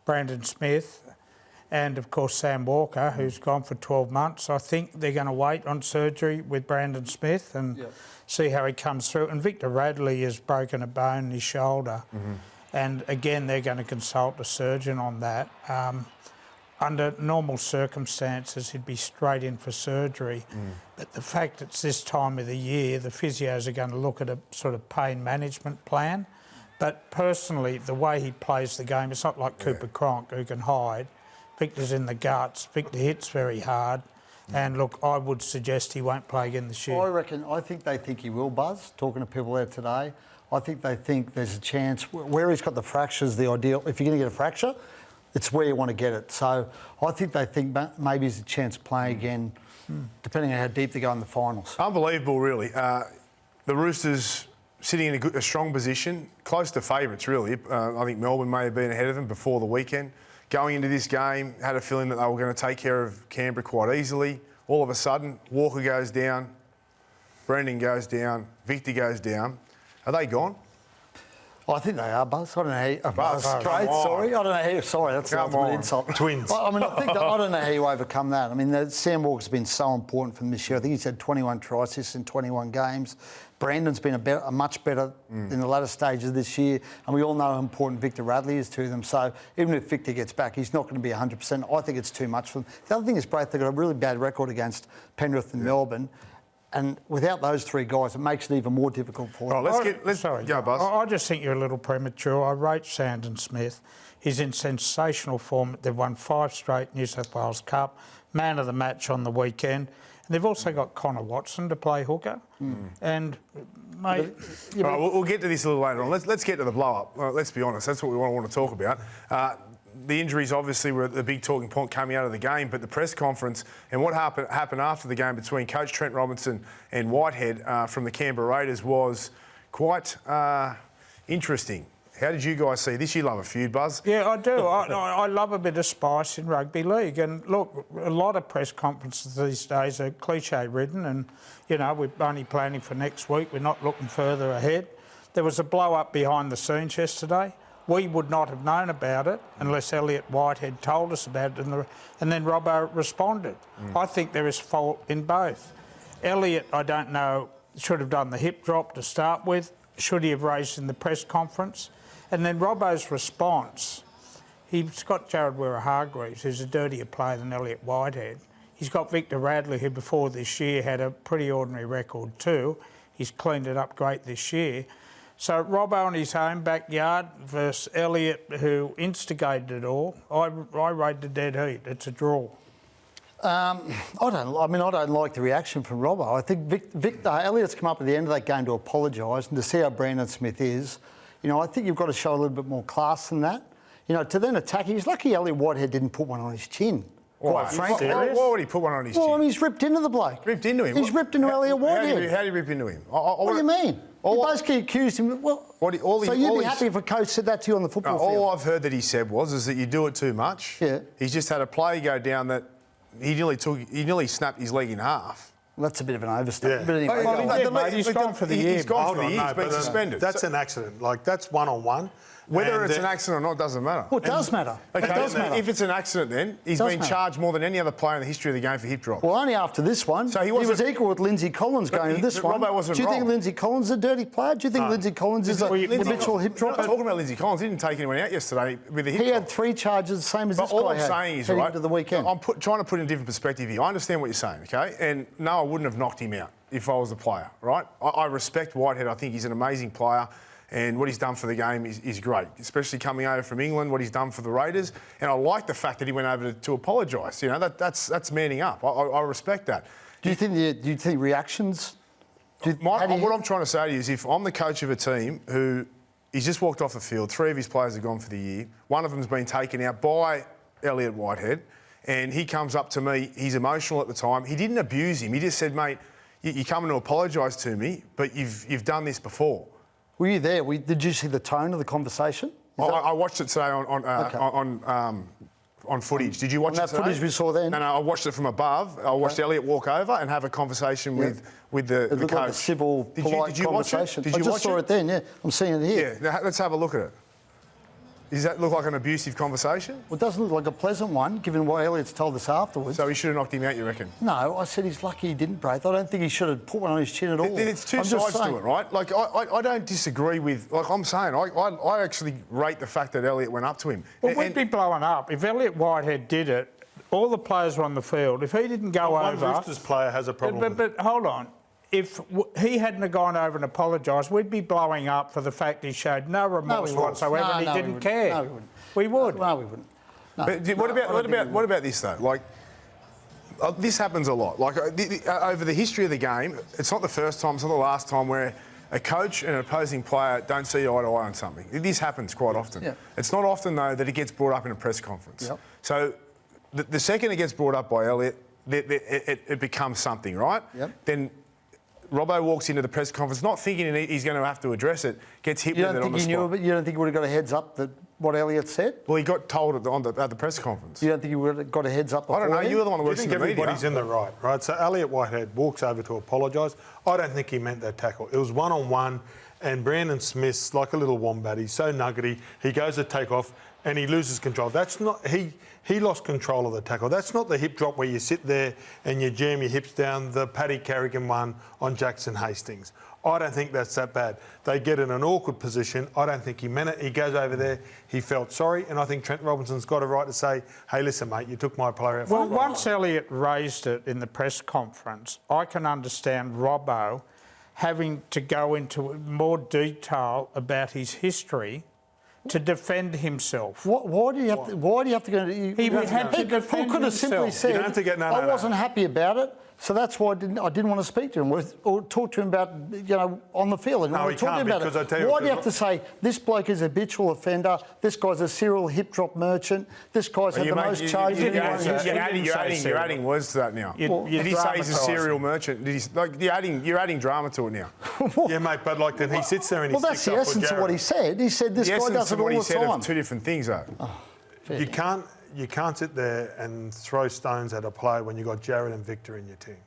Brandon Smith, and of course Sam Walker, who's gone for 12 months. I think they're going to wait on surgery with Brandon Smith and see how he comes through. And Victor Radley has broken a bone in his shoulder. And again, they're going to consult a surgeon on that. Under normal circumstances, he'd be straight in for surgery. But the fact it's this time of the year, the physios are going to look at a sort of pain management plan. But personally, the way he plays the game, it's not like Cooper Cronk who can hide. Victor's in the guts. Victor hits very hard. And look, I would suggest he won't play again this year. I think they think he will, Buzz, talking to people there today. I think they think there's a chance, where he's got the fractures, the ideal, if you're going to get a fracture, it's where you want to get it. So I think they think maybe there's a chance of playing again, depending on how deep they go in the finals. Unbelievable, really. The Roosters sitting in a strong position, close to favourites, really. I think Melbourne may have been ahead of them before the weekend. Going into this game, had a feeling that they were going to take care of Canberra quite easily. All of a sudden, Walker goes down, Brendan goes down, Victor goes down. Are they gone? I think they are, Buzz. I don't know how you... Buzz, sorry. I don't know how you... Sorry, that's an insult. Twins. I mean, I don't know how you overcome that. I mean, Sam Walker's been so important for them this year. I think he's had 21 try assists in 21 games. Brandon's been a much better in the latter stages this year, and we all know how important Victor Radley is to them. So even if Victor gets back, he's not going to be 100%. I think it's too much for them. The other thing is, Braith, they've got a really bad record against Penrith and Melbourne. And without those three guys, it makes it even more difficult for them. Let's go, Buzz. I just think you're a little premature. I rate Sandon Smith. He's in sensational form. They've won 5 straight New South Wales Cup, man of the match on the weekend. And they've also got Connor Watson to play hooker. And, mate... Right, we'll get to this a little later on. Let's get to the blow-up. Let's be honest, that's what we want to talk about. The injuries obviously were the big talking point coming out of the game, but the press conference and what happened after the game between Coach Trent Robinson and Whitehead from the Canberra Raiders was quite interesting. How did you guys see this? You love a feud, Buzz. Yeah, I do. I love a bit of spice in rugby league. And look, a lot of press conferences these days are cliche-ridden and, you know, we're only planning for next week. We're not looking further ahead. There was a blow-up behind the scenes yesterday. We would not have known about it unless Elliot Whitehead told us about it and then Robbo responded. I think there is fault in both. Elliot, I don't know, should have done the hip drop to start with. Should he have raised in the press conference? And then Robbo's response, he's got Jared Werra-Hargreaves, who's a dirtier player than Elliot Whitehead. He's got Victor Radley, who before this year had a pretty ordinary record too. He's cleaned it up great this year. So Robbo in his home backyard versus Elliot, who instigated it all. I rate a dead heat. It's a draw. I don't like the reaction from Robbo. I think Elliott's come up at the end of that game to apologise and to see how Brandon Smith is. You know, I think you've got to show a little bit more class than that. You know, to then attack him. He's lucky Elliot Whitehead didn't put one on his chin. Quite frankly. Why would he put one on his chin? Well, I mean, he's ripped into the bloke. Ripped into him? He's ripped into Elliot Whitehead. How did he rip into him? What do you mean? You basically accused him. Well, so you'd be happy if a coach said that to you on the football field? All I've heard that he said was that you do it too much. Yeah. He's just had a play go down that he nearly snapped his leg in half. Well, that's a bit of an overstatement. Yeah. But anyway, He's gone for the year. He's gone for the year. He's been suspended. That's an accident. Like, that's one-on-one. Whether it's an accident or not doesn't matter. Well, it does matter. Okay, it does matter. If it's an accident then, he's been charged more than any other player in the history of the game for hip drops. Well, only after this one. So he was equal with Lindsay Collins going into this one. Robbo wasn't Do you think wrong. Lindsay Collins is a dirty player? Do you think Lindsay Collins is a habitual hip dropper? I'm not talking about Lindsay Collins. He didn't take anyone out yesterday with a hip drop. He had 3 charges, the same as this guy had. All I'm saying is, right, to the weekend. I'm trying to put in a different perspective here. I understand what you're saying, okay? And no, I wouldn't have knocked him out if I was the player, right? I respect Whitehead. I think he's an amazing player. And what he's done for the game is great, especially coming over from England, what he's done for the Raiders. And I like the fact that he went over to apologise. You know, that's manning up. I respect that. Do you think reactions... What I'm trying to say to you is if I'm the coach of a team who he's just walked off the field, 3 of his players are gone for the year, one of them's been taken out by Elliot Whitehead, and he comes up to me, he's emotional at the time. He didn't abuse him. He just said, mate, you're coming to apologise to me, but you've done this before. Were you there? Did you see the tone of the conversation? I watched it today on footage. Did you watch that footage we saw then? No, I watched it from above. I watched Elliot walk over and have a conversation with the coach. Like a civil, polite conversation. I just saw it then, yeah. I'm seeing it here. Yeah, let's have a look at it. Does that look like an abusive conversation? Well, it doesn't look like a pleasant one, given what Elliott's told us afterwards. So he should have knocked him out, you reckon? No, I said he's lucky he didn't, Braith. I don't think he should have put one on his chin at all. It's two I'm just sides saying. to it, right? Like, I don't disagree with... Like, I'm saying, I actually rate the fact that Elliott went up to him. Well, we'd be blowing up. If Elliott Whitehead did it, all the players were on the field. If he didn't go over... One Roosters player has a problem. But hold on. If he hadn't have gone over and apologised, we'd be blowing up for the fact he showed no remorse whatsoever and he didn't care. No, we wouldn't. We would. No, we wouldn't. No. But what about this, though? Like, this happens a lot. Like, over the history of the game, it's not the first time, it's not the last time where a coach and an opposing player don't see eye to eye on something. This happens quite often. Yeah. It's not often, though, that it gets brought up in a press conference. Yep. So the second it gets brought up by Elliott, it becomes something, right? Yep. Then Robbo walks into the press conference not thinking he's going to have to address it, gets hit with it on the spot. You don't think he would have got a heads up that what Elliott said? Well, he got told at the press conference. You don't think he would have got a heads up before? I don't know. You were the one that I works in think the media. everybody's in the right? So Elliott Whitehead walks over to apologise. I don't think he meant that tackle. It was one-on-one, and Brandon Smith's like a little wombat. He's so nuggety. He goes to take off, and he loses control. That's not... He lost control of the tackle. That's not the hip drop where you sit there and you jam your hips down, the Paddy Carrigan one on Jackson Hastings. I don't think that's that bad. They get in an awkward position. I don't think he meant it. He goes over there, he felt sorry, and I think Trent Robinson's got a right to say, hey, listen, mate, you took my player out. Well, once Elliott raised it in the press conference, I can understand Robbo having to go into more detail about his history to defend himself. Why do you have to go? He had to defend Who could have simply himself. said, You don't have to get- no, I no. wasn't happy about it, so that's why I didn't want to speak to him or talk to him about, on the field. No, he can't, because I tell you why what, do you have to say, this bloke is a habitual offender, this guy's a serial hip drop merchant, this guy's had the most charges in You're adding words to that now. Did he say he's a serial merchant? You're adding drama to it now. Yeah, mate, but like then he sits there and he Well, that's sticks the up for essence of what he Jared. said. He said this guy does it all what he the said time. of two different things, though. You can't sit there and throw stones at a player when you've got Jared and Victor in your team.